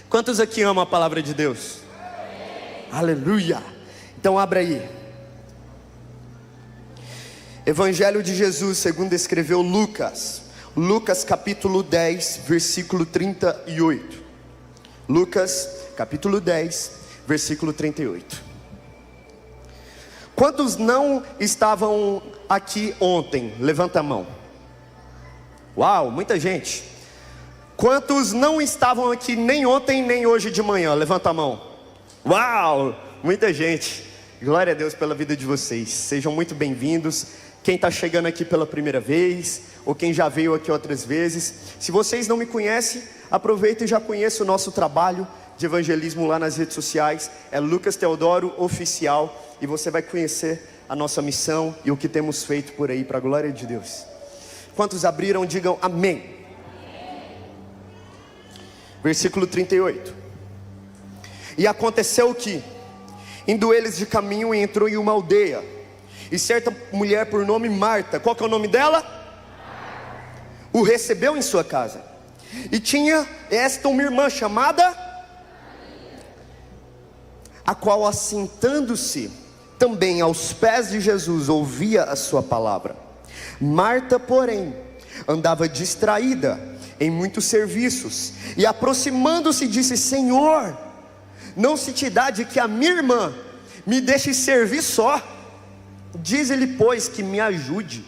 Quantos aqui amam a palavra de Deus? Aleluia! Então abra aí. Evangelho de Jesus segundo escreveu Lucas. Lucas capítulo 10, versículo 38. Lucas capítulo 10, versículo 38. Quantos não estavam aqui ontem? Levanta a mão. Uau, muita gente. Quantos não estavam aqui nem ontem nem hoje de manhã? Levanta a mão. Uau, muita gente. Glória a Deus pela vida de vocês. Sejam muito bem-vindos. Quem está chegando aqui pela primeira vez, ou quem já veio aqui outras vezes. Se vocês não me conhecem, aproveita e já conheça o nosso trabalho de evangelismo lá nas redes sociais. É Lucas Teodoro Oficial. E você vai conhecer a nossa missão e o que temos feito por aí, para a glória de Deus. Quantos abriram, digam amém. Versículo 38. E aconteceu que, indo eles de caminho, entrou em uma aldeia, e certa mulher por nome Marta, qual que é o nome dela? O recebeu em sua casa. E tinha esta uma irmã chamada, a qual assentando-se também aos pés de Jesus, ouvia a sua palavra. Marta, porém, andava distraída em muitos serviços, e aproximando-se disse: Senhor, não se te dá de que a minha irmã me deixe servir só? Diz-lhe, pois, que me ajude.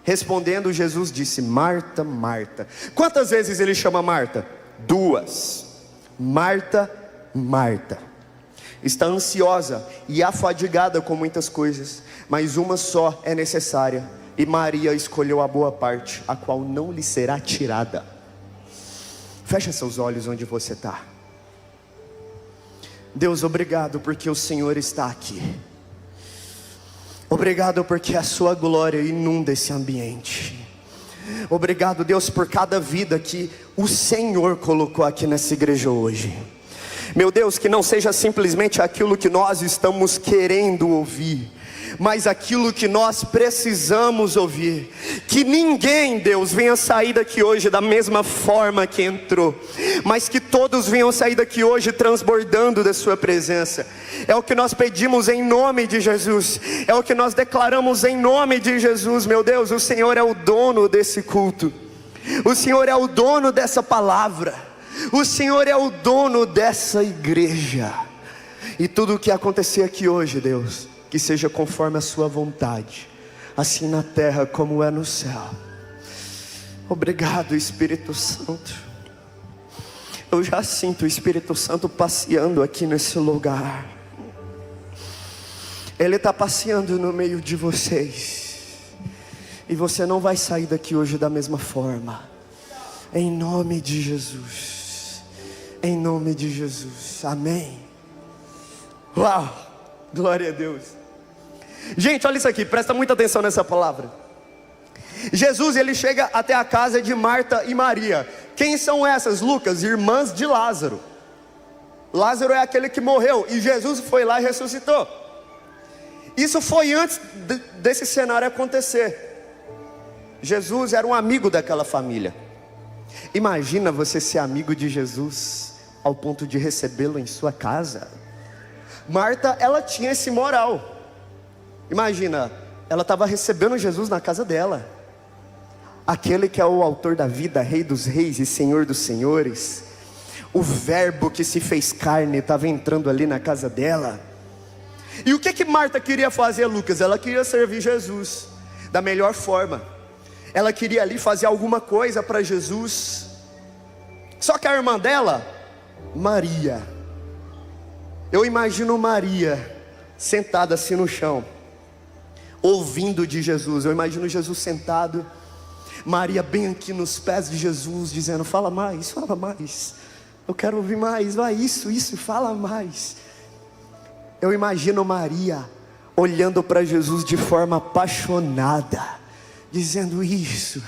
Respondendo, Jesus disse: Marta, Marta. Quantas vezes ele chama Marta? 2. Marta, Marta, está ansiosa e afadigada com muitas coisas, mas uma só é necessária. E Maria escolheu a boa parte, a qual não lhe será tirada. Fecha seus olhos onde você está. Deus, obrigado porque o Senhor está aqui. Obrigado porque a sua glória inunda esse ambiente. Obrigado, Deus, por cada vida que o Senhor colocou aqui nessa igreja hoje. Meu Deus, que não seja simplesmente aquilo que nós estamos querendo ouvir, mas aquilo que nós precisamos ouvir. Que ninguém, Deus, venha sair daqui hoje da mesma forma que entrou, mas que todos venham sair daqui hoje transbordando da sua presença. É o que nós pedimos em nome de Jesus, é o que nós declaramos em nome de Jesus. Meu Deus, o Senhor é o dono desse culto, o Senhor é o dono dessa palavra, o Senhor é o dono dessa igreja. E tudo o que acontecer aqui hoje, Deus, que seja conforme a sua vontade, assim na terra como é no céu. Obrigado, Espírito Santo. Eu já sinto o Espírito Santo passeando aqui nesse lugar. Ele está passeando no meio de vocês, e você não vai sair daqui hoje da mesma forma. Em nome de Jesus, em nome de Jesus, amém. Uau, glória a Deus. Gente, olha isso aqui, presta muita atenção nessa palavra. Jesus, ele chega até a casa de Marta e Maria. Quem são essas, Lucas? Irmãs de Lázaro. Lázaro é aquele que morreu, e Jesus foi lá e ressuscitou. Isso foi antes desse cenário acontecer. Jesus era um amigo daquela família. Imagina você ser amigo de Jesus ao ponto de recebê-lo em sua casa. Marta, ela tinha esse moral. Imagina, ela estava recebendo Jesus na casa dela. Aquele que é o autor da vida, Rei dos reis e Senhor dos senhores, o verbo que se fez carne, estava entrando ali na casa dela. E o que Marta queria fazer, Lucas? Ela queria servir Jesus da melhor forma. Ela queria ali fazer alguma coisa para Jesus. Só que a irmã dela, Maria, eu imagino Maria sentada assim no chão, ouvindo de Jesus. Eu imagino Jesus sentado, Maria bem aqui nos pés de Jesus, dizendo: fala mais, eu quero ouvir mais, vai, isso, fala mais. Eu imagino Maria olhando para Jesus de forma apaixonada, dizendo: isso,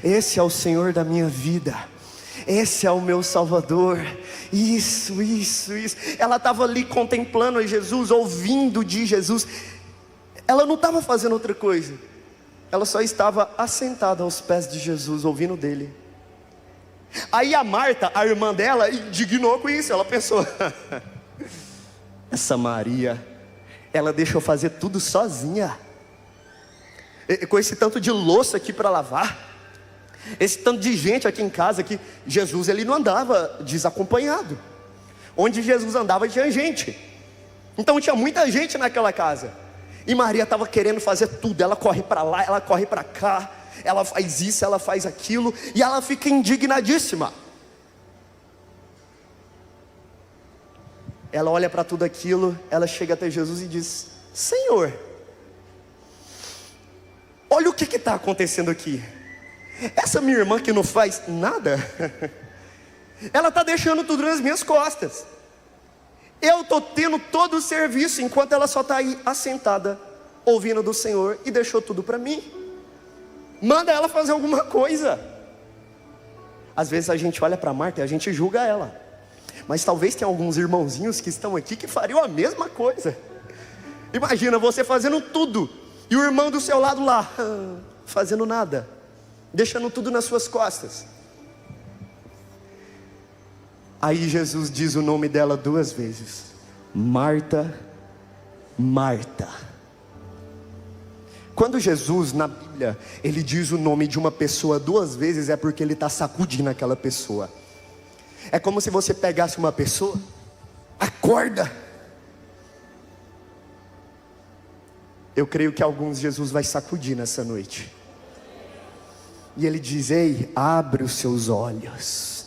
esse é o Senhor da minha vida, esse é o meu Salvador, isso. Ela estava ali contemplando Jesus, ouvindo de Jesus. Ela não estava fazendo outra coisa, ela só estava assentada aos pés de Jesus, ouvindo dele. Aí a Marta, a irmã dela, indignou com isso. Ela pensou: essa Maria, ela deixou fazer tudo sozinha, com esse tanto de louça aqui para lavar, esse tanto de gente aqui em casa, que Jesus ele não andava desacompanhado. Onde Jesus andava tinha gente. Então tinha muita gente naquela casa. E Maria estava querendo fazer tudo. Ela corre para lá, ela corre para cá, ela faz isso, ela faz aquilo, e ela fica indignadíssima. Ela olha para tudo aquilo, ela chega até Jesus e diz: Senhor, olha o que está acontecendo aqui. Essa minha irmã que não faz nada, ela está deixando tudo nas minhas costas. Eu estou tendo todo o serviço, enquanto ela só está aí assentada, ouvindo do Senhor, e deixou tudo para mim. Manda ela fazer alguma coisa. Às vezes a gente olha para Marta e a gente julga ela, mas talvez tenha alguns irmãozinhos que estão aqui que fariam a mesma coisa. Imagina você fazendo tudo, e o irmão do seu lado lá, fazendo nada, deixando tudo nas suas costas. Aí Jesus diz o nome dela 2 vezes: Marta, Marta. Quando Jesus na Bíblia ele diz o nome de uma pessoa 2 vezes, é porque ele está sacudindo aquela pessoa. É como se você pegasse uma pessoa: acorda. Eu creio que alguns Jesus vai sacudir nessa noite. E ele diz: ei, abre os seus olhos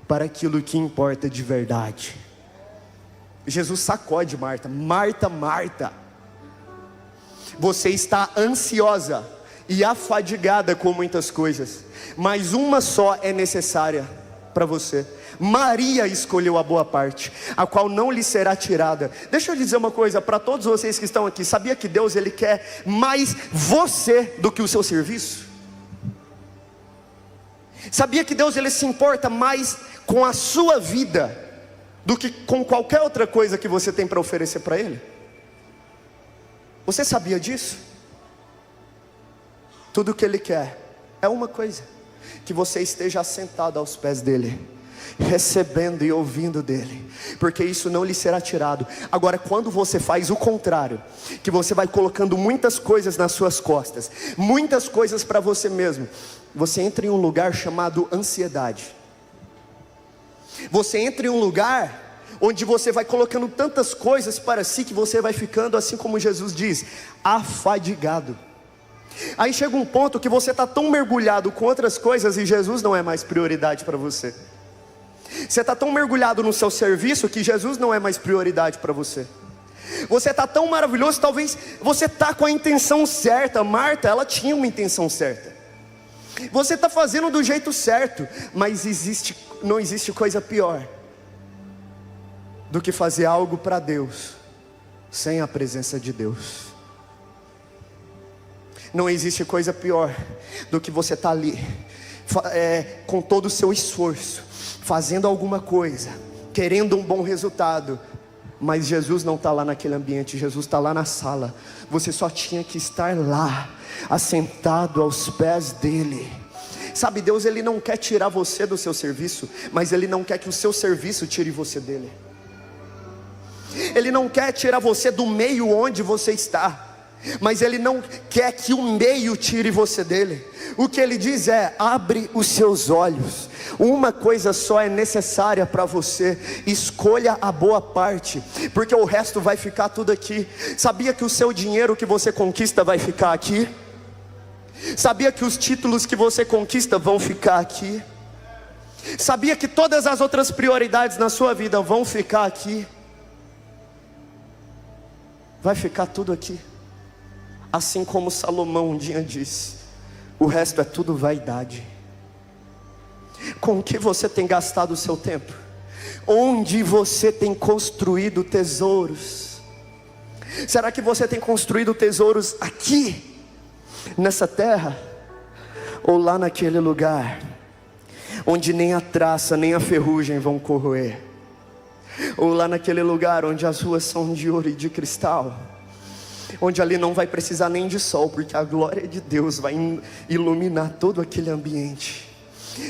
para aquilo que importa de verdade. Jesus sacode Marta: Marta, Marta, você está ansiosa e afadigada com muitas coisas, mas uma só é necessária para você. Maria escolheu a boa parte, a qual não lhe será tirada. Deixa eu dizer uma coisa para todos vocês que estão aqui: sabia que Deus ele quer mais você do que o seu serviço? Sabia que Deus ele se importa mais com a sua vida do que com qualquer outra coisa que você tem para oferecer para Ele? Você sabia disso? Tudo que Ele quer é uma coisa: que você esteja assentado aos pés dEle, recebendo e ouvindo dEle, porque isso não lhe será tirado. Agora, quando você faz o contrário, que você vai colocando muitas coisas nas suas costas, muitas coisas para você mesmo, você entra em um lugar chamado ansiedade. Você entra em um lugar onde você vai colocando tantas coisas para si, que você vai ficando, assim como Jesus diz, afadigado. Aí chega um ponto que você está tão mergulhado com outras coisas, e Jesus não é mais prioridade para você. Você está tão mergulhado no seu serviço, que Jesus não é mais prioridade para você. Você está tão maravilhoso, talvez você está com a intenção certa. Marta, ela tinha uma intenção certa. Você está fazendo do jeito certo, mas não existe coisa pior do que fazer algo para Deus sem a presença de Deus. Não existe coisa pior do que você estar ali com todo o seu esforço, fazendo alguma coisa, querendo um bom resultado, mas Jesus não está lá naquele ambiente. Jesus está lá na sala. Você só tinha que estar lá, assentado aos pés dele. Sabe, Deus ele não quer tirar você do seu serviço, mas Ele não quer que o seu serviço tire você dele. Ele não quer tirar você do meio onde você está, mas Ele não quer que o meio tire você dele. O que Ele diz é: abre os seus olhos. Uma coisa só é necessária para você: escolha a boa parte, porque o resto vai ficar tudo aqui. Sabia que o seu dinheiro que você conquista vai ficar aqui? Sabia que os títulos que você conquista vão ficar aqui? Sabia que todas as outras prioridades na sua vida vão ficar aqui? Vai ficar tudo aqui. Assim como Salomão um dia disse: o resto é tudo vaidade. Com o que você tem gastado o seu tempo? Onde você tem construído tesouros? Será que você tem construído tesouros aqui, nessa terra, ou lá naquele lugar onde nem a traça nem a ferrugem vão corroer? Ou lá naquele lugar onde as ruas são de ouro e de cristal, onde ali não vai precisar nem de sol, porque a glória de Deus vai iluminar todo aquele ambiente?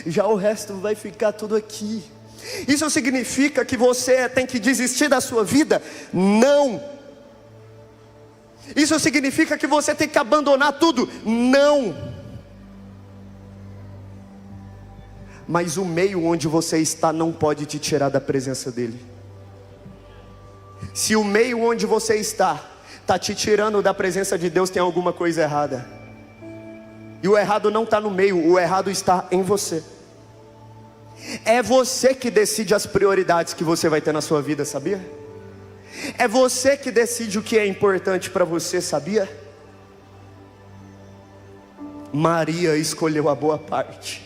já o resto vai ficar tudo aqui. Isso significa que você tem que desistir da sua vida? Não. Isso significa que você tem que abandonar tudo? Não. Mas o meio onde você está não pode te tirar da presença dele. Se o meio onde você está te tirando da presença de Deus, tem alguma coisa errada. E o errado não está no meio, o errado está em você. É você que decide as prioridades que você vai ter na sua vida, sabia? É você que decide o que é importante para você, sabia? Maria escolheu a boa parte.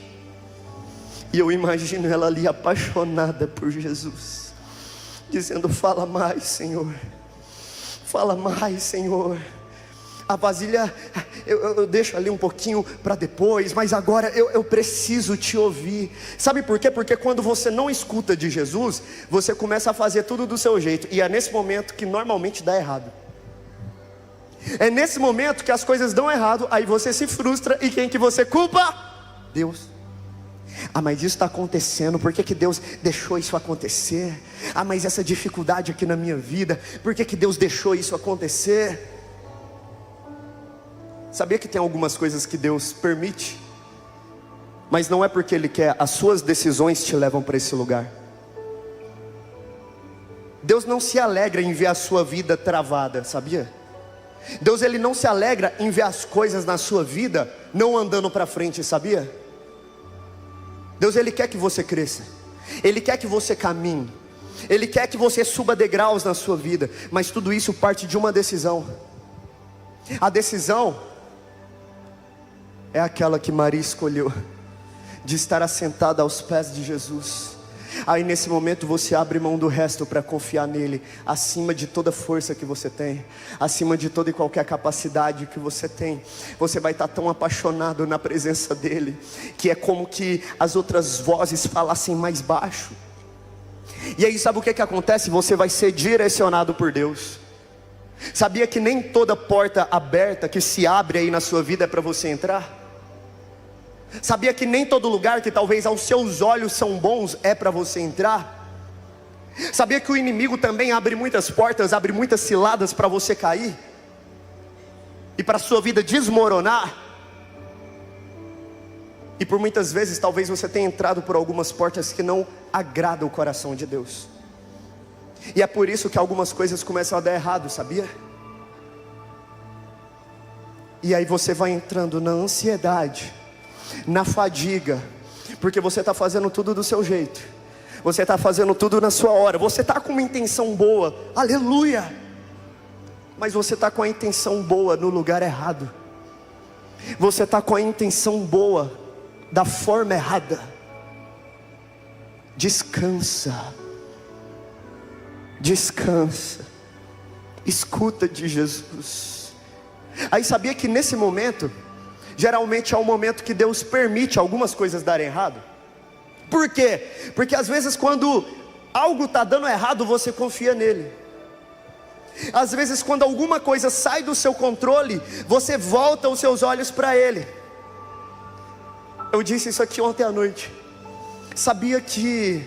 E eu imagino ela ali apaixonada por Jesus, dizendo: fala mais, Senhor. Fala mais, Senhor. A vasilha eu deixo ali um pouquinho para depois, mas agora eu preciso te ouvir. Sabe por quê? Porque quando você não escuta de Jesus, você começa a fazer tudo do seu jeito. E é nesse momento que normalmente dá errado. É nesse momento que as coisas dão errado. Aí você se frustra. E quem que você culpa? Deus. Ah, mas isso está acontecendo, por que Deus deixou isso acontecer? Ah, mas essa dificuldade aqui na minha vida, por que Deus deixou isso acontecer? Sabia que tem algumas coisas que Deus permite, mas não é porque Ele quer, as suas decisões te levam para esse lugar. Deus não se alegra em ver a sua vida travada, sabia? Deus, Ele não se alegra em ver as coisas na sua vida não andando para frente, sabia? Deus, Ele quer que você cresça, Ele quer que você caminhe, Ele quer que você suba degraus na sua vida, mas tudo isso parte de uma decisão. A decisão é aquela que Maria escolheu, de estar assentada aos pés de Jesus. Aí nesse momento você abre mão do resto para confiar nele, acima de toda força que você tem, acima de toda e qualquer capacidade que você tem. Você vai estar tão apaixonado na presença dele, que é como que as outras vozes falassem mais baixo. E aí sabe o que acontece? Você vai ser direcionado por Deus. Sabia que nem toda porta aberta que se abre aí na sua vida é para você entrar? Sabia que nem todo lugar que talvez aos seus olhos são bons é para você entrar? Sabia que o inimigo também abre muitas portas, abre muitas ciladas para você cair? E para a sua vida desmoronar? E por muitas vezes talvez você tenha entrado por algumas portas que não agradam o coração de Deus. E é por isso que algumas coisas começam a dar errado, sabia? E aí você vai entrando na ansiedade, na fadiga, porque você está fazendo tudo do seu jeito, você está fazendo tudo na sua hora, você está com uma intenção boa, aleluia, mas você está com a intenção boa no lugar errado, você está com a intenção boa da forma errada. Descansa, descansa, escuta de Jesus. Aí sabia que nesse momento, geralmente é o momento que Deus permite algumas coisas darem errado? Por quê? Porque às vezes quando algo está dando errado, você confia nele. Às vezes quando alguma coisa sai do seu controle, você volta os seus olhos para ele. Eu disse isso aqui ontem à noite. Sabia que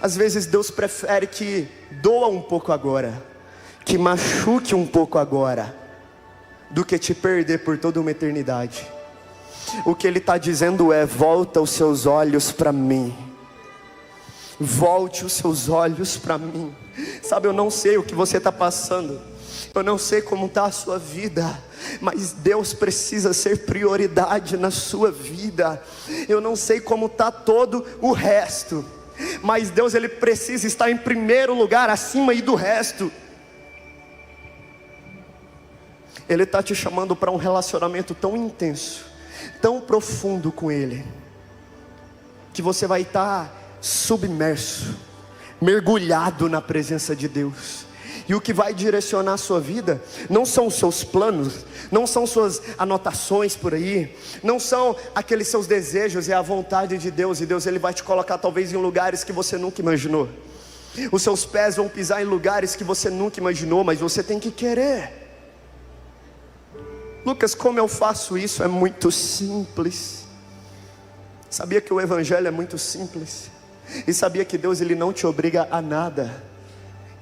às vezes Deus prefere que doa um pouco agora, que machuque um pouco agora, do que te perder por toda uma eternidade. O que Ele está dizendo é: volta os seus olhos para mim. Volte os seus olhos para mim. Sabe, eu não sei o que você está passando, eu não sei como está a sua vida, mas Deus precisa ser prioridade na sua vida. Eu não sei como está todo o resto, mas Deus, Ele precisa estar em primeiro lugar, acima aí do resto. Ele está te chamando para um relacionamento tão intenso, tão profundo com Ele, que você vai estar submerso, mergulhado na presença de Deus. E o que vai direcionar a sua vida não são os seus planos, não são suas anotações por aí, não são aqueles seus desejos, é a vontade de Deus. E Deus, Ele vai te colocar talvez em lugares que você nunca imaginou. Os seus pés vão pisar em lugares que você nunca imaginou, mas você tem que querer. Lucas, como eu faço isso? É muito simples. Sabia que o evangelho é muito simples? E sabia que Deus, Ele não te obriga a nada.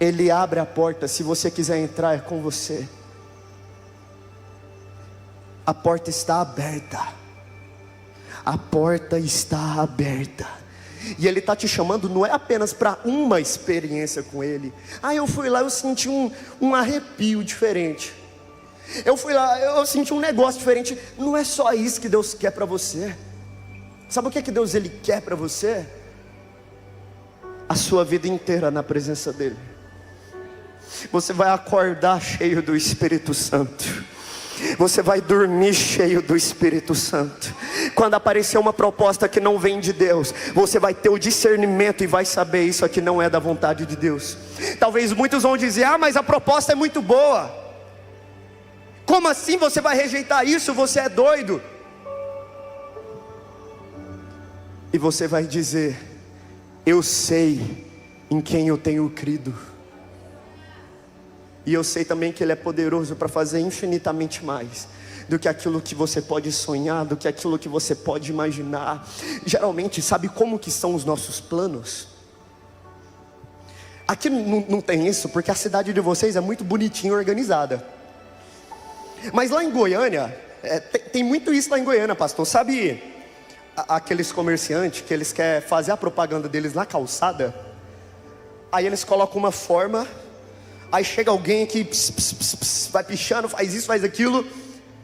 Ele abre a porta, se você quiser entrar é com você. A porta está aberta. A porta está aberta. E Ele está te chamando não é apenas para uma experiência com Ele. Eu fui lá, eu senti um arrepio diferente. Eu fui lá, eu senti um negócio diferente. Não é só isso que Deus quer para você. Sabe o que Deus Ele quer para você? A sua vida inteira na presença dEle. Você vai acordar cheio do Espírito Santo. Você vai dormir cheio do Espírito Santo. Quando aparecer uma proposta que não vem de Deus, você vai ter o discernimento e vai saber: isso aqui não é da vontade de Deus. Talvez muitos vão dizer: mas a proposta é muito boa. Como assim você vai rejeitar isso? Você é doido. E você vai dizer: eu sei em quem eu tenho crido. E eu sei também que Ele é poderoso para fazer infinitamente mais do que aquilo que você pode sonhar, do que aquilo que você pode imaginar. Geralmente, sabe como que são os nossos planos? Aqui não tem isso, porque a cidade de vocês é muito bonitinha e organizada. Mas lá em Goiânia, tem muito isso lá em Goiânia, pastor. Sabe aqueles comerciantes que eles querem fazer a propaganda deles na calçada? Aí eles colocam uma forma, aí chega alguém aqui, vai pichando, faz isso, faz aquilo.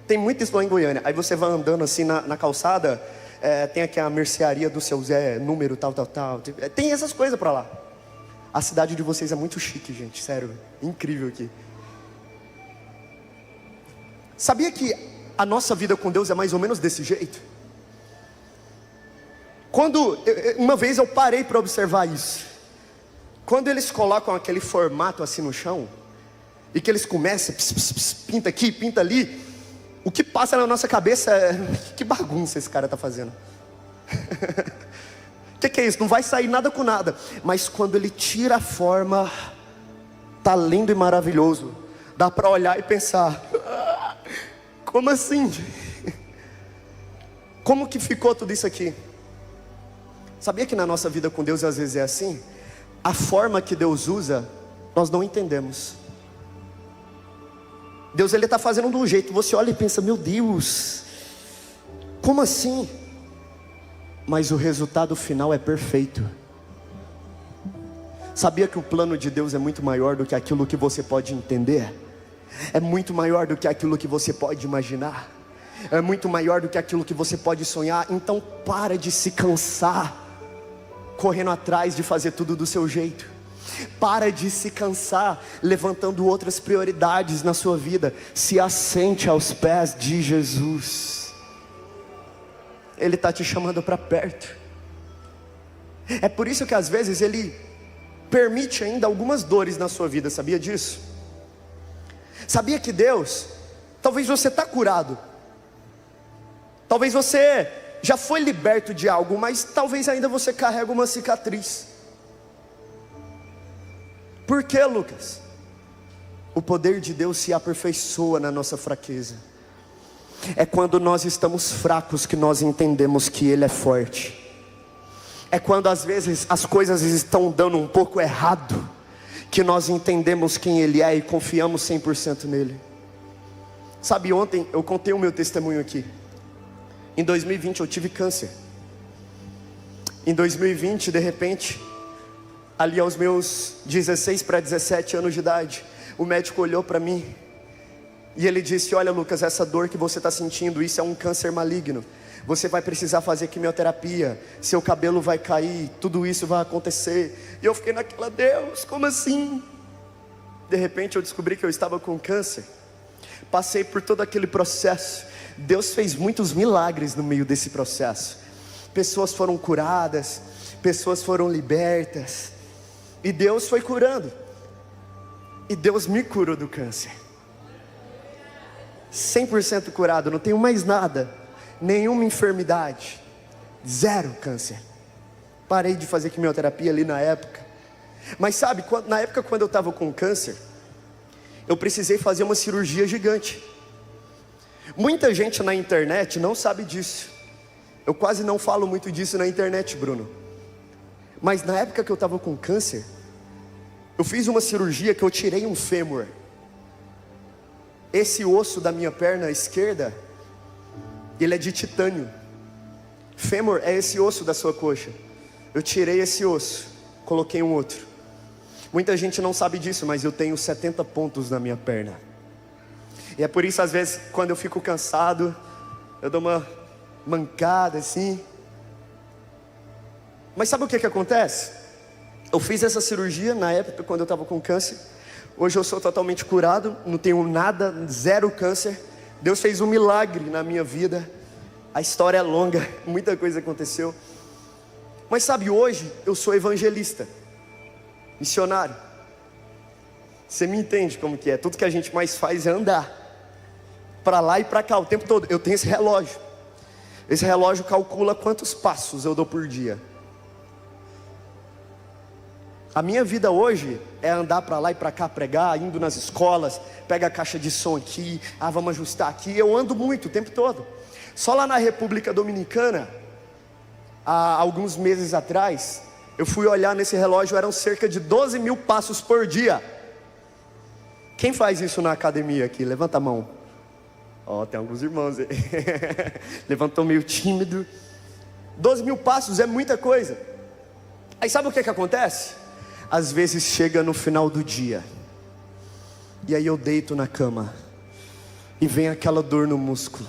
Tem muito isso lá em Goiânia. Aí você vai andando assim na calçada, tem aqui a mercearia do seu Zé, número tal. Tem essas coisas pra lá. A cidade de vocês é muito chique, gente, sério, incrível aqui. Sabia que a nossa vida com Deus é mais ou menos desse jeito? Uma vez eu parei para observar isso. Quando eles colocam aquele formato assim no chão, e que eles começam, pinta aqui, pinta ali, o que passa na nossa cabeça é: que bagunça esse cara está fazendo. Que é isso? Não vai sair nada com nada. Mas quando ele tira a forma, tá lindo e maravilhoso. Dá para olhar e pensar: como assim? Como que ficou tudo isso aqui? Sabia que na nossa vida com Deus às vezes é assim? A forma que Deus usa, nós não entendemos. Deus, Ele está fazendo de um jeito, você olha e pensa: meu Deus, como assim? Mas o resultado final é perfeito. Sabia que o plano de Deus é muito maior do que aquilo que você pode entender? É muito maior do que aquilo que você pode imaginar. É muito maior do que aquilo que você pode sonhar. Então para de se cansar correndo atrás de fazer tudo do seu jeito. Para de se cansar levantando outras prioridades na sua vida. Se assente aos pés de Jesus. Ele está te chamando para perto. É por isso que às vezes Ele permite ainda algumas dores na sua vida. Sabia disso? Sabia que Deus, talvez você está curado, talvez você já foi liberto de algo, mas talvez ainda você carrega uma cicatriz. Por quê, Lucas? O poder de Deus se aperfeiçoa na nossa fraqueza. É quando nós estamos fracos que nós entendemos que Ele é forte. É quando às vezes as coisas estão dando um pouco errado que nós entendemos quem Ele é e confiamos 100% nele. Sabe, ontem eu contei o meu testemunho aqui. Em 2020 eu tive câncer. Em 2020, de repente, ali aos meus 16 para 17 anos de idade, o médico olhou para mim e ele disse: olha, Lucas, essa dor que você está sentindo, isso é um câncer maligno. Você vai precisar fazer quimioterapia, seu cabelo vai cair, tudo isso vai acontecer. E eu fiquei naquela: Deus, como assim? De repente eu descobri que eu estava com câncer. Passei por todo aquele processo. Deus fez muitos milagres no meio desse processo. Pessoas foram curadas, pessoas foram libertas, e Deus foi curando. E Deus me curou do câncer. 100% curado, não tenho mais nada, nenhuma enfermidade, zero câncer. Parei de fazer quimioterapia ali na época. Mas sabe, na época quando eu estava com câncer, eu precisei fazer uma cirurgia gigante. Muita gente na internet não sabe disso. Eu quase não falo muito disso na internet, Bruno. Mas na época que eu estava com câncer, eu fiz uma cirurgia que eu tirei um fêmur. Esse osso da minha perna esquerda, ele é de titânio. Fêmur é esse osso da sua coxa. Eu tirei esse osso, coloquei um outro. Muita gente não sabe disso, mas eu tenho 70 pontos na minha perna. E é por isso, às vezes, quando eu fico cansado, eu dou uma mancada assim. Mas sabe o que acontece? Eu fiz essa cirurgia na época quando eu estava com câncer. Hoje eu sou totalmente curado, não tenho nada, zero câncer. Deus fez um milagre na minha vida. A história é longa, muita coisa aconteceu. Mas sabe, hoje eu sou evangelista, missionário. Você me entende como que é? Tudo que a gente mais faz é andar para lá e para cá o tempo todo. Eu tenho esse relógio. Esse relógio calcula quantos passos eu dou por dia. A minha vida hoje é andar para lá e para cá, pregar, indo nas escolas, pega a caixa de som aqui, vamos ajustar aqui. Eu ando muito o tempo todo. Só lá na República Dominicana, há alguns meses atrás, eu fui olhar nesse relógio, eram cerca de 12 mil passos por dia. Quem faz isso na academia aqui? Levanta a mão. Ó, tem alguns irmãos aí. Levantou meio tímido. 12 mil passos é muita coisa. Aí sabe o que acontece? Às vezes chega no final do dia, e aí eu deito na cama, e vem aquela dor no músculo,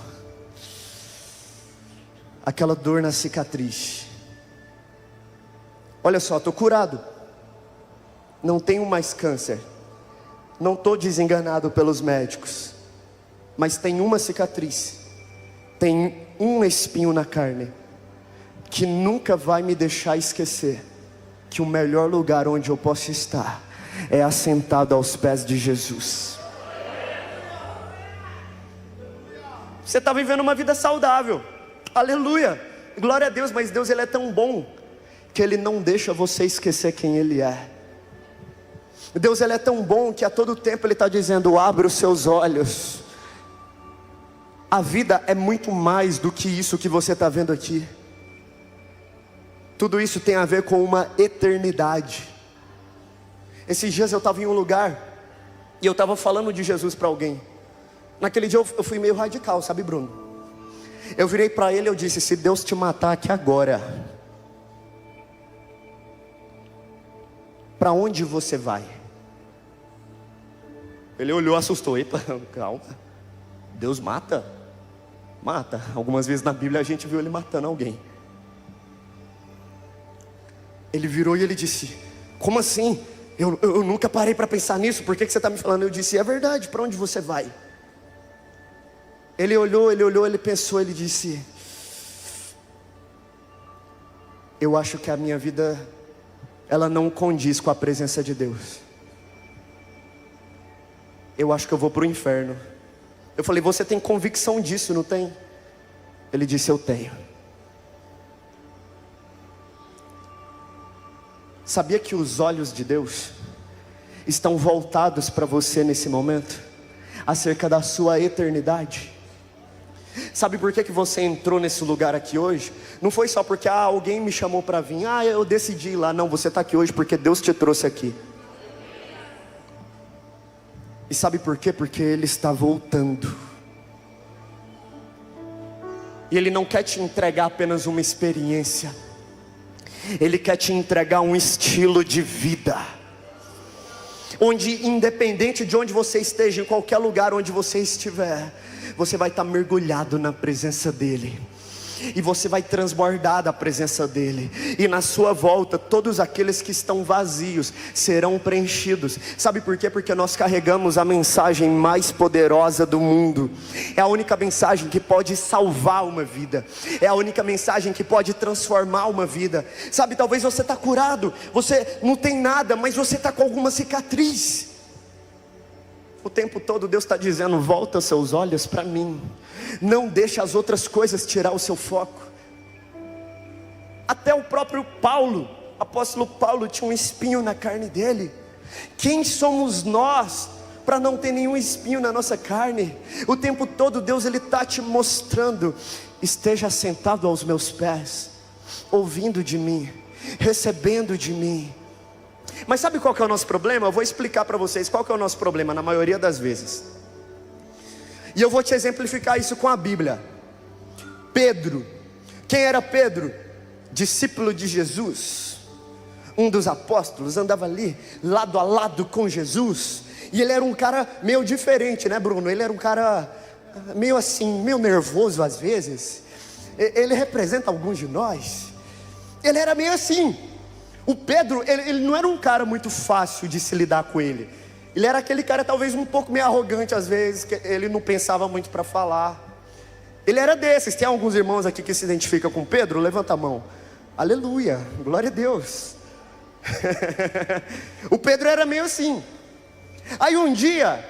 aquela dor na cicatriz. Olha só, estou curado, não tenho mais câncer, não estou desenganado pelos médicos, mas tem uma cicatriz, tem um espinho na carne, que nunca vai me deixar esquecer que o melhor lugar onde eu posso estar é assentado aos pés de Jesus. Você está vivendo uma vida saudável, aleluia, glória a Deus. Mas Deus, Ele é tão bom que Ele não deixa você esquecer quem Ele é. Deus, Ele é tão bom que a todo tempo Ele está dizendo: abre os seus olhos. A vida é muito mais do que isso que você está vendo aqui. Tudo isso tem a ver com uma eternidade. Esses dias eu estava em um lugar e eu estava falando de Jesus para alguém. Naquele dia eu fui meio radical, sabe, Bruno? Eu virei para ele e eu disse: se Deus te matar aqui agora, para onde você vai? Ele olhou, assustou. Epa, calma. Deus mata? Mata. Algumas vezes na Bíblia a gente viu Ele matando alguém. Ele virou e ele disse: como assim? Eu nunca parei para pensar nisso, por que você está me falando? Eu disse: é verdade, para onde você vai? Ele olhou, ele pensou, ele disse: eu acho que a minha vida, ela não condiz com a presença de Deus. Eu acho que eu vou para o inferno. Eu falei: você tem convicção disso, não tem? Ele disse: eu tenho. Sabia que os olhos de Deus estão voltados para você nesse momento, acerca da sua eternidade? Sabe por que você entrou nesse lugar aqui hoje? Não foi só porque alguém me chamou para vir, eu decidi ir lá. Não, você está aqui hoje porque Deus te trouxe aqui. E sabe por quê? Porque Ele está voltando. E Ele não quer te entregar apenas uma experiência, Ele quer te entregar um estilo de vida, onde independente de onde você esteja, em qualquer lugar onde você estiver, você vai estar mergulhado na presença dEle. E você vai transbordar da presença dEle. E na sua volta, todos aqueles que estão vazios serão preenchidos. Sabe por quê? Porque nós carregamos a mensagem mais poderosa do mundo. É a única mensagem que pode salvar uma vida. É a única mensagem que pode transformar uma vida. Sabe, talvez você está curado, você não tem nada, mas você está com alguma cicatriz. O tempo todo Deus está dizendo: volta seus olhos para mim. Não deixe as outras coisas tirar o seu foco. Até o próprio Paulo, apóstolo Paulo, tinha um espinho na carne dele. Quem somos nós para não ter nenhum espinho na nossa carne. O tempo todo Deus Ele está te mostrando: esteja sentado aos meus pés, ouvindo de mim, recebendo de mim. Mas sabe qual que é o nosso problema? Eu vou explicar para vocês qual que é o nosso problema na maioria das vezes. E eu vou te exemplificar isso com a Bíblia. Pedro, quem era Pedro? Discípulo de Jesus, um dos apóstolos, andava ali lado a lado com Jesus. E ele era um cara meio diferente, né, Bruno? Ele era um cara meio assim, meio nervoso às vezes. Ele representa alguns de nós. Ele era meio assim. O Pedro, ele não era um cara muito fácil de se lidar com ele. Ele era aquele cara talvez um pouco meio arrogante às vezes, que ele não pensava muito para falar. Ele era desses. Tem alguns irmãos aqui que se identificam com Pedro? Levanta a mão. Aleluia, glória a Deus. O Pedro era meio assim. Aí um dia,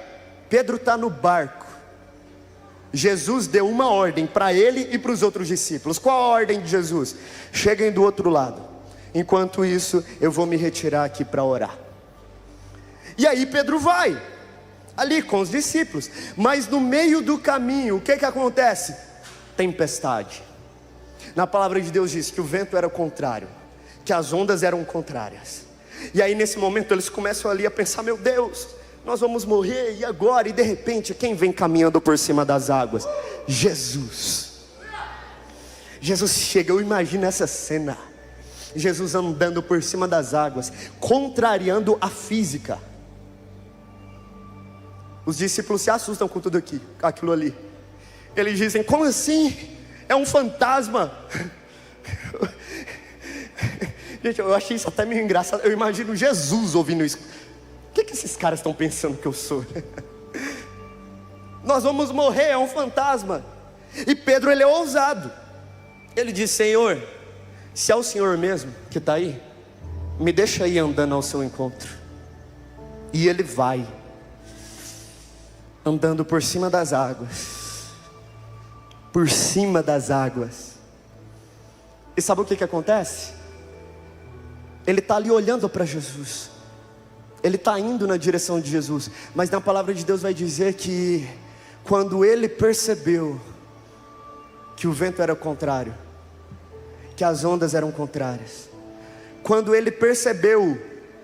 Pedro está no barco. Jesus deu uma ordem para ele e para os outros discípulos. Qual a ordem de Jesus? Cheguem do outro lado. Enquanto isso, eu vou me retirar aqui para orar. E aí Pedro vai, ali com os discípulos. Mas no meio do caminho, o que acontece? Tempestade. Na palavra de Deus diz que o vento era contrário, que as ondas eram contrárias. E aí nesse momento eles começam ali a pensar: meu Deus, nós vamos morrer, e agora? E de repente, quem vem caminhando por cima das águas? Jesus. Jesus chega, eu imagino essa cena. Jesus andando por cima das águas, contrariando a física. Os discípulos se assustam com tudo aquilo ali. Eles dizem: como assim? É um fantasma. Gente, eu achei isso até meio engraçado. Eu imagino Jesus ouvindo isso. O que esses caras estão pensando que eu sou? Nós vamos morrer, é um fantasma. E Pedro, ele é ousado. Ele diz: Senhor, se é o Senhor mesmo que está aí, me deixa ir andando ao seu encontro. E ele vai, andando por cima das águas. Por cima das águas. E sabe o que acontece? Ele está ali olhando para Jesus. Ele está indo na direção de Jesus. Mas na palavra de Deus vai dizer que quando ele percebeu que o vento era contrário, que as ondas eram contrárias, quando ele percebeu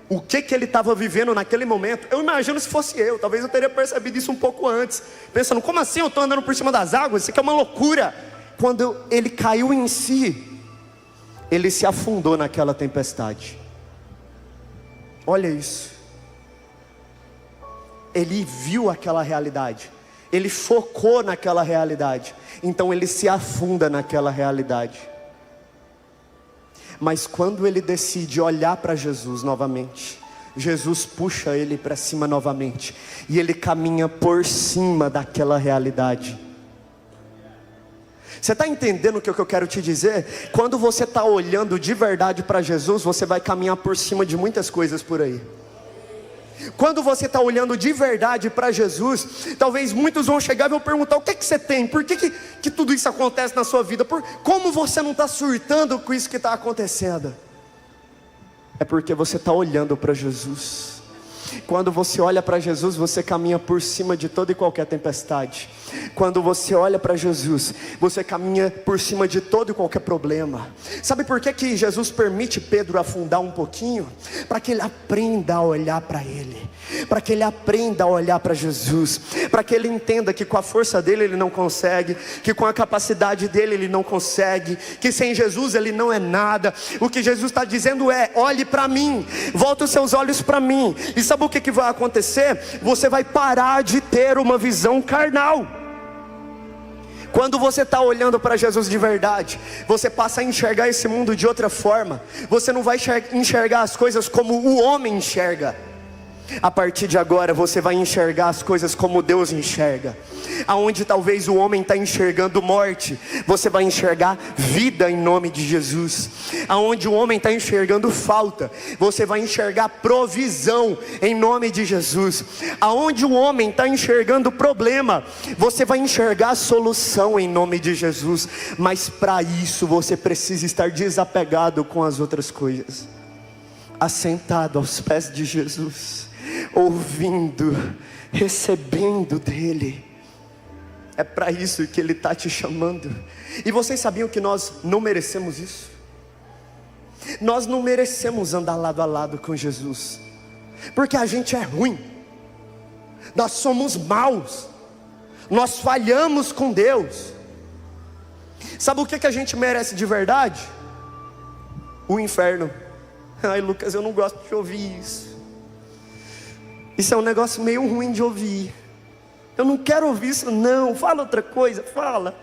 o que ele estava vivendo naquele momento, eu imagino se fosse eu, talvez eu teria percebido isso um pouco antes, pensando: como assim eu estou andando por cima das águas? Isso aqui é uma loucura. Quando ele caiu em si, ele se afundou naquela tempestade. Olha isso. Ele viu aquela realidade, ele focou naquela realidade, então ele se afunda naquela realidade. Mas quando ele decide olhar para Jesus novamente, Jesus puxa ele para cima novamente, e ele caminha por cima daquela realidade. Você está entendendo o que eu quero te dizer? Quando você está olhando de verdade para Jesus, você vai caminhar por cima de muitas coisas por aí. Quando você está olhando de verdade para Jesus, talvez muitos vão chegar e vão perguntar: o que você tem? Por que tudo isso acontece na sua vida? Como você não está surtando com isso que está acontecendo? É porque você está olhando para Jesus. Quando você olha para Jesus, você caminha por cima de toda e qualquer tempestade. Quando você olha para Jesus, você caminha por cima de todo e qualquer problema. Sabe por que Jesus permite Pedro afundar um pouquinho? Para que ele aprenda a olhar para ele, para que ele aprenda a olhar para Jesus, para que ele entenda que com a força dele ele não consegue, que com a capacidade dele ele não consegue, que sem Jesus ele não é nada. O que Jesus está dizendo é: olhe para mim, volte os seus olhos para mim. E sabe o que vai acontecer? Você vai parar de ter uma visão carnal. Quando você está olhando para Jesus de verdade, você passa a enxergar esse mundo de outra forma. Você não vai enxergar as coisas como o homem enxerga. A partir de agora você vai enxergar as coisas como Deus enxerga. Aonde talvez o homem está enxergando morte, você vai enxergar vida em nome de Jesus. Aonde o homem está enxergando falta, você vai enxergar provisão em nome de Jesus. Aonde o homem está enxergando problema, você vai enxergar solução em nome de Jesus. Mas para isso você precisa estar desapegado com as outras coisas, assentado aos pés de Jesus, ouvindo, recebendo dEle. É para isso que Ele está te chamando. E vocês sabiam que nós não merecemos isso? Nós não merecemos andar lado a lado com Jesus, porque a gente é ruim, nós somos maus, nós falhamos com Deus. Sabe o que a gente merece de verdade? O inferno. Ai, Lucas, eu não gosto de ouvir isso. Isso é um negócio meio ruim de ouvir. Eu não quero ouvir isso não, fala outra coisa, fala.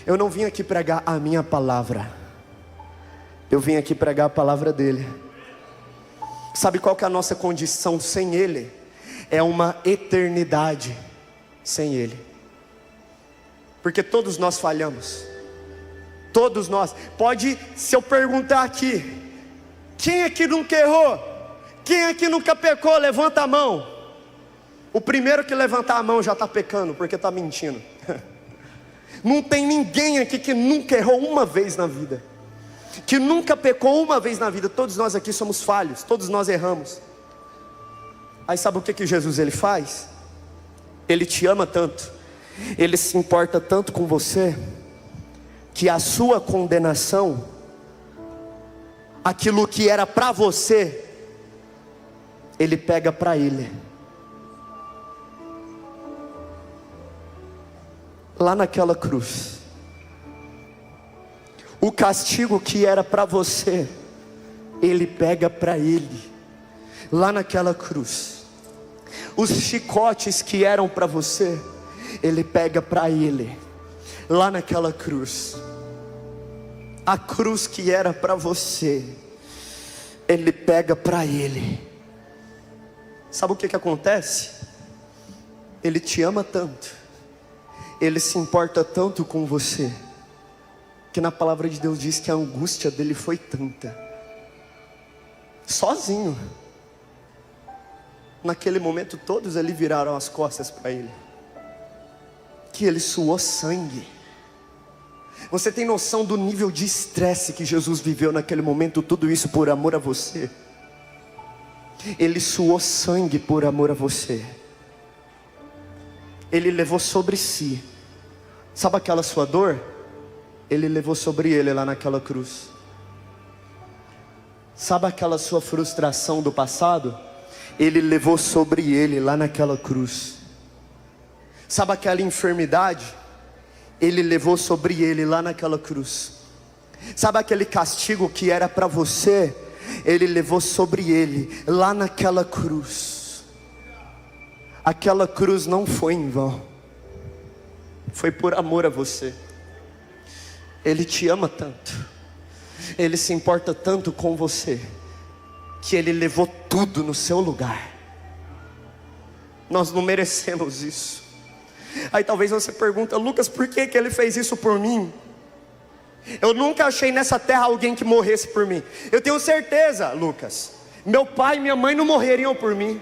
Eu não vim aqui pregar a minha palavra, eu vim aqui pregar a palavra dEle. Sabe qual que é a nossa condição sem Ele? É uma eternidade sem Ele. Porque todos nós falhamos, todos nós. Pode, se eu perguntar aqui, quem aqui nunca errou? Quem aqui nunca pecou? Levanta a mão. O primeiro que levantar a mão já está pecando, porque está mentindo. Não tem ninguém aqui que nunca errou uma vez na vida, que nunca pecou uma vez na vida. Todos nós aqui somos falhos, todos nós erramos. Aí sabe o que Jesus ele faz? Ele te ama tanto, Ele se importa tanto com você, que a sua condenação, aquilo que era para você, Ele pega para Ele. Lá naquela cruz, o castigo que era para você, Ele pega para Ele. Lá naquela cruz, os chicotes que eram para você, Ele pega para Ele. Lá naquela cruz, a cruz que era para você, Ele pega para Ele. Sabe o que acontece? Ele te ama tanto, Ele se importa tanto com você, que na palavra de Deus diz que a angústia dele foi tanta, sozinho. Naquele momento todos ali viraram as costas para Ele, que Ele suou sangue. Você tem noção do nível de estresse que Jesus viveu naquele momento? Tudo isso por amor a você. Ele suou sangue por amor a você. Ele levou sobre si. Sabe aquela sua dor? Ele levou sobre Ele lá naquela cruz. Sabe aquela sua frustração do passado? Ele levou sobre Ele lá naquela cruz. Sabe aquela enfermidade? Ele levou sobre Ele lá naquela cruz. Sabe aquele castigo que era para você? Ele levou sobre Ele lá naquela cruz. Aquela cruz não foi em vão, foi por amor a você. Ele te ama tanto, Ele se importa tanto com você, que Ele levou tudo no seu lugar. Nós não merecemos isso. Aí talvez você pergunta: Lucas, por que Ele fez isso por mim? Eu nunca achei nessa terra alguém que morresse por mim. Eu tenho certeza, Lucas, meu pai e minha mãe não morreriam por mim,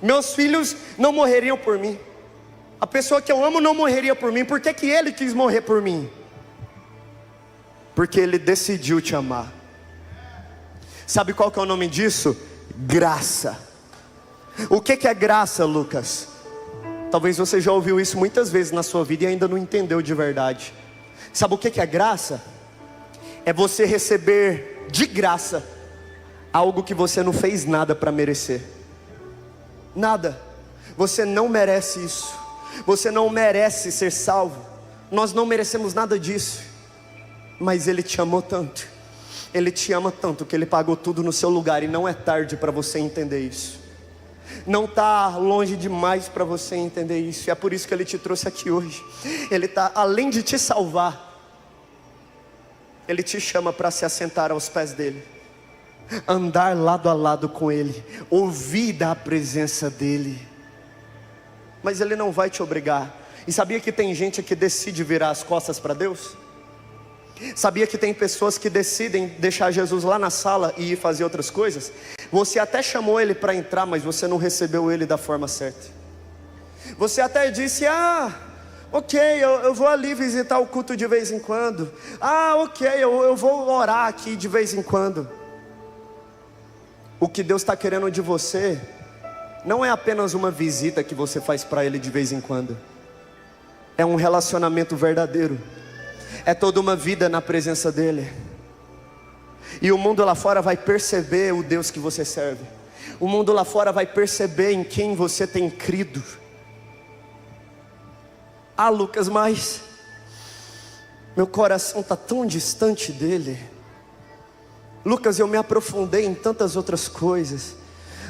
meus filhos não morreriam por mim, a pessoa que eu amo não morreria por mim. Por que Ele quis morrer por mim? Porque Ele decidiu te amar. Sabe qual que é o nome disso? Graça. O que é graça, Lucas? Talvez você já ouviu isso muitas vezes na sua vida e ainda não entendeu de verdade. Sabe o que é graça? É você receber de graça algo que você não fez nada para merecer. Nada. Você não merece isso. Você não merece ser salvo. Nós não merecemos nada disso. Mas Ele te amou tanto, Ele te ama tanto, que Ele pagou tudo no seu lugar. E não é tarde para você entender isso. Não está longe demais para você entender isso. E é por isso que Ele te trouxe aqui hoje. Ele está, além de te salvar, Ele te chama para se assentar aos pés dEle, andar lado a lado com Ele, ouvir da presença dEle. Mas Ele não vai te obrigar. E sabia que tem gente que decide virar as costas para Deus? Sabia que tem pessoas que decidem deixar Jesus lá na sala e ir fazer outras coisas? Você até chamou Ele para entrar, mas você não recebeu Ele da forma certa. Você até disse: ok, eu vou ali visitar o culto de vez em quando. Ok, eu vou orar aqui de vez em quando. O que Deus está querendo de você não é apenas uma visita que você faz para Ele de vez em quando. É um relacionamento verdadeiro. É toda uma vida na presença dEle. E o mundo lá fora vai perceber o Deus que você serve. O mundo lá fora vai perceber em quem você tem crido. Ah, Lucas, mas meu coração está tão distante dEle. Lucas, eu me aprofundei em tantas outras coisas.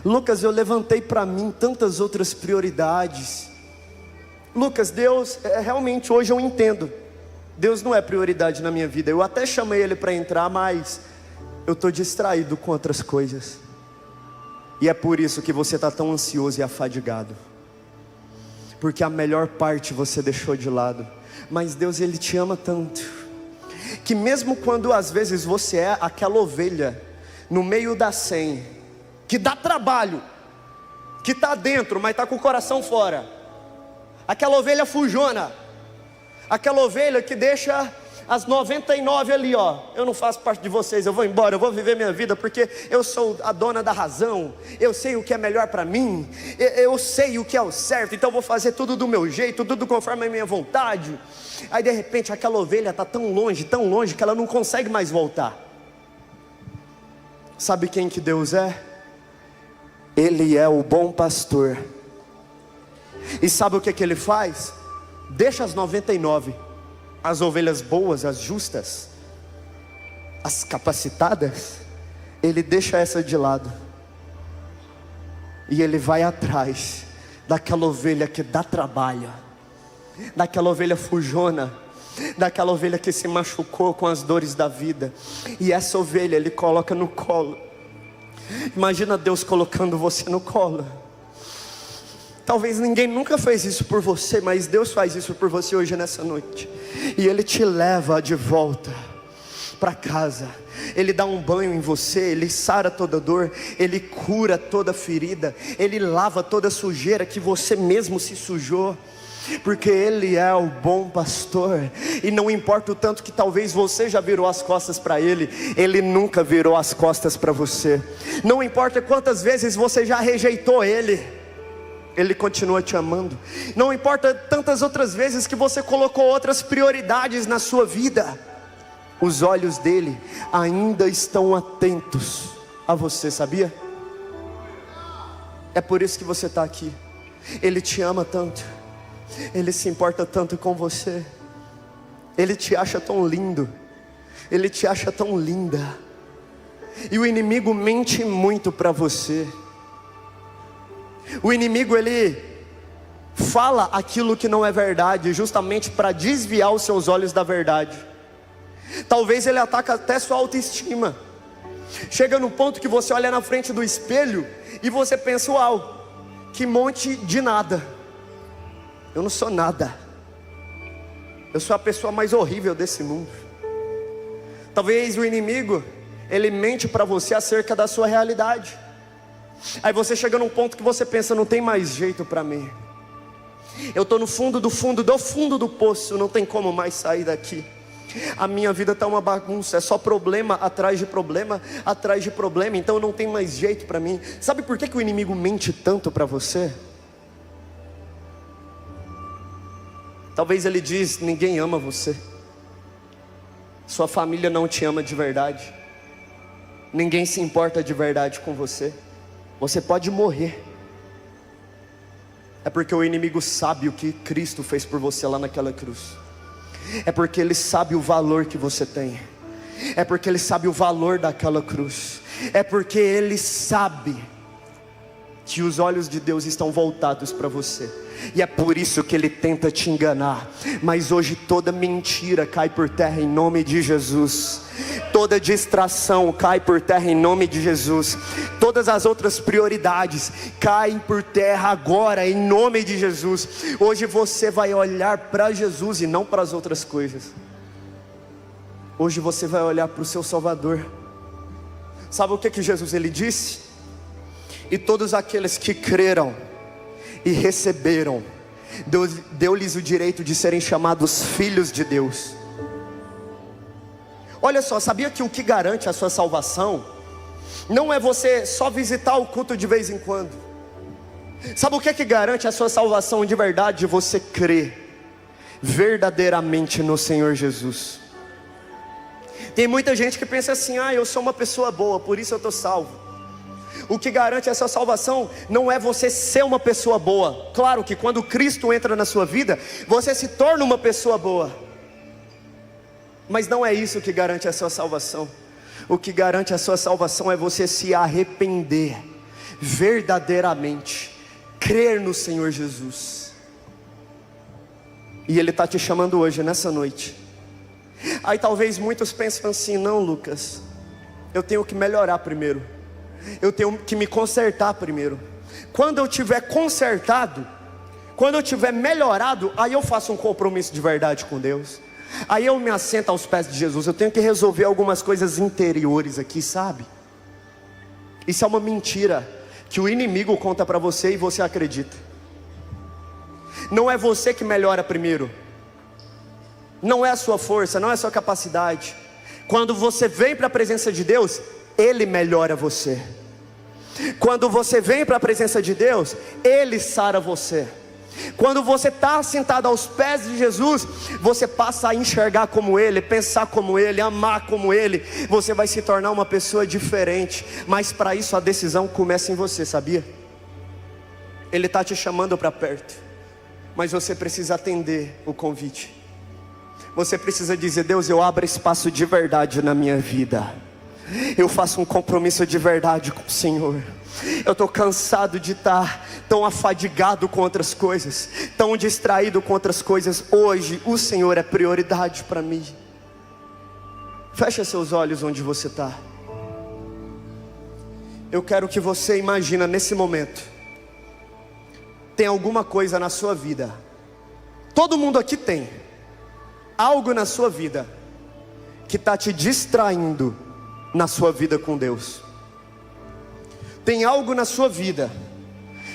Lucas, eu levantei para mim tantas outras prioridades. Lucas, Deus, realmente hoje eu entendo. Deus não é prioridade na minha vida. Eu até chamei Ele para entrar, mas eu estou distraído com outras coisas. E é por isso que você está tão ansioso e afadigado. Porque a melhor parte você deixou de lado. Mas Deus, Ele te ama tanto, que mesmo quando às vezes você é aquela ovelha no meio da 100, que dá trabalho, que está dentro, mas está com o coração fora, aquela ovelha fujona, aquela ovelha que deixa as 99 ali, ó, eu não faço parte de vocês, eu vou embora, eu vou viver minha vida, porque eu sou a dona da razão, eu sei o que é melhor para mim, eu sei o que é o certo, então eu vou fazer tudo do meu jeito, tudo conforme a minha vontade. Aí de repente aquela ovelha está tão longe que ela não consegue mais voltar. Sabe quem que Deus é? Ele é o bom pastor. E sabe o que que Ele faz? Deixa as 99, as ovelhas boas, as justas, as capacitadas, Ele deixa essa de lado. E Ele vai atrás daquela ovelha que dá trabalho, daquela ovelha fujona, daquela ovelha que se machucou com as dores da vida. E essa ovelha Ele coloca no colo. Imagina Deus colocando você no colo. Talvez ninguém nunca fez isso por você, mas Deus faz isso por você hoje nessa noite. E Ele te leva de volta para casa. Ele dá um banho em você, Ele sara toda dor, Ele cura toda ferida, Ele lava toda sujeira que você mesmo se sujou. Porque Ele é o bom pastor. E não importa o tanto que talvez você já virou as costas para Ele, Ele nunca virou as costas para você. Não importa quantas vezes você já rejeitou Ele, Ele continua te amando. Não importa tantas outras vezes que você colocou outras prioridades na sua vida, os olhos dEle ainda estão atentos a você, sabia? É por isso que você está aqui. Ele te ama tanto, Ele se importa tanto com você. Ele te acha tão lindo, Ele te acha tão linda. E o inimigo mente muito para você. O inimigo, ele fala aquilo que não é verdade, justamente para desviar os seus olhos da verdade. Talvez ele ataca até sua autoestima. Chega no ponto que você olha na frente do espelho e você pensa: uau, que monte de nada. Eu não sou nada. Eu sou a pessoa mais horrível desse mundo. Talvez o inimigo, ele mente para você acerca da sua realidade. Aí você chega num ponto que você pensa: não tem mais jeito para mim. Eu estou no fundo do fundo do poço, não tem como mais sair daqui. A minha vida está uma bagunça, é só problema atrás de problema, atrás de problema, então não tem mais jeito para mim. Sabe por que o inimigo mente tanto para você? Talvez ele diz: ninguém ama você, sua família não te ama de verdade, ninguém se importa de verdade com você, você pode morrer. É porque o inimigo sabe o que Cristo fez por você lá naquela cruz. É porque ele sabe o valor que você tem. É porque ele sabe o valor daquela cruz. É porque ele sabe que os olhos de Deus estão voltados para você. E é por isso que ele tenta te enganar. Mas hoje toda mentira cai por terra em nome de Jesus. Toda distração cai por terra em nome de Jesus. Todas as outras prioridades caem por terra agora em nome de Jesus. Hoje você vai olhar para Jesus e não para as outras coisas. Hoje você vai olhar para o seu Salvador. Sabe o que Jesus ele disse? E todos aqueles que creram e receberam, deu-lhes o direito de serem chamados filhos de Deus. Olha só, sabia que o que garante a sua salvação não é você só visitar o culto de vez em quando? Sabe o que é que garante a sua salvação de verdade? Você crer verdadeiramente no Senhor Jesus. Tem muita gente que pensa assim: eu sou uma pessoa boa, por isso eu estou salvo. O que garante a sua salvação não é você ser uma pessoa boa. Claro que quando Cristo entra na sua vida, você se torna uma pessoa boa, mas não é isso que garante a sua salvação. O que garante a sua salvação é você se arrepender verdadeiramente, crer no Senhor Jesus. E Ele está te chamando hoje, nessa noite. Aí talvez muitos pensem assim: não, Lucas, eu tenho que melhorar primeiro, eu tenho que me consertar primeiro. Quando eu tiver consertado, quando eu tiver melhorado, aí eu faço um compromisso de verdade com Deus. Aí eu me assento aos pés de Jesus. Eu tenho que resolver algumas coisas interiores aqui, sabe? Isso é uma mentira que o inimigo conta para você e você acredita. Não é você que melhora primeiro, não é a sua força, não é a sua capacidade. Quando você vem para a presença de Deus, Ele melhora você. Quando você vem para a presença de Deus, Ele sara você. Quando você está sentado aos pés de Jesus, você passa a enxergar como Ele, pensar como Ele, amar como Ele. Você vai se tornar uma pessoa diferente. Mas para isso a decisão começa em você, sabia? Ele está te chamando para perto, mas você precisa atender o convite. Você precisa dizer: Deus, eu abro espaço de verdade na minha vida. Eu faço um compromisso de verdade com o Senhor. Eu estou cansado de estar tão afadigado com outras coisas, tão distraído com outras coisas. Hoje o Senhor é prioridade para mim. Fecha seus olhos onde você está. Eu quero que você imagine nesse momento, tem alguma coisa na sua vida, todo mundo aqui tem algo na sua vida que está te distraindo na sua vida com Deus. Tem algo na sua vida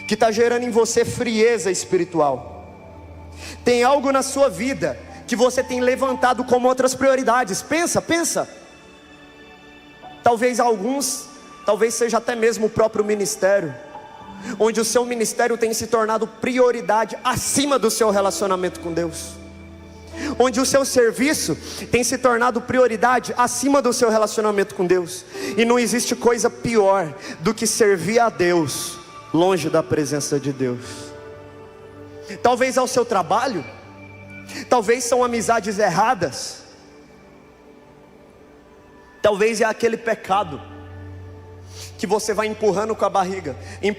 que está gerando em você frieza espiritual. Tem algo na sua vida que você tem levantado como outras prioridades. Pensa. Talvez seja até mesmo o próprio ministério, onde o seu ministério tem se tornado prioridade acima do seu relacionamento com Deus. Onde o seu serviço tem se tornado prioridade acima do seu relacionamento com Deus. E não existe coisa pior do que servir a Deus longe da presença de Deus. Talvez ao seu trabalho, talvez são amizades erradas, talvez é aquele pecado que você vai empurrando com a barriga, e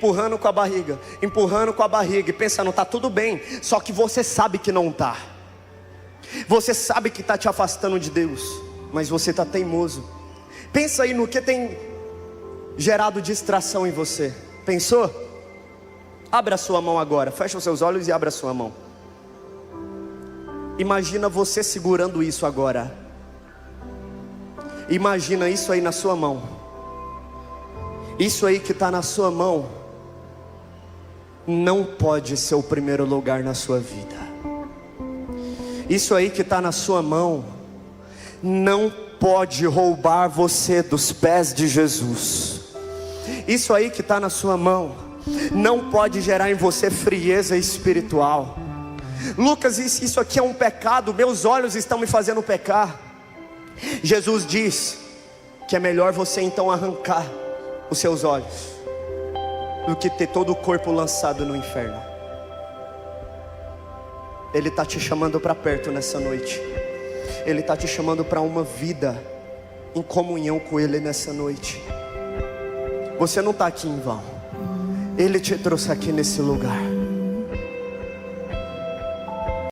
pensa: não está tudo bem, só que você sabe que não está. Você sabe que está te afastando de Deus, mas você está teimoso. Pensa aí no que tem gerado distração em você. Pensou? Abra a sua mão agora, fecha os seus olhos e abra a sua mão. Imagina você segurando isso agora. Imagina isso aí na sua mão. Isso aí que está na sua mão não pode ser o primeiro lugar na sua vida. Isso aí que está na sua mão não pode roubar você dos pés de Jesus. Isso aí que está na sua mão não pode gerar em você frieza espiritual. Lucas, isso aqui é um pecado, meus olhos estão me fazendo pecar. Jesus diz que é melhor você então arrancar os seus olhos do que ter todo o corpo lançado no inferno. Ele está te chamando para perto nessa noite. Ele está te chamando para uma vida em comunhão com Ele nessa noite. Você não está aqui em vão. Ele te trouxe aqui nesse lugar.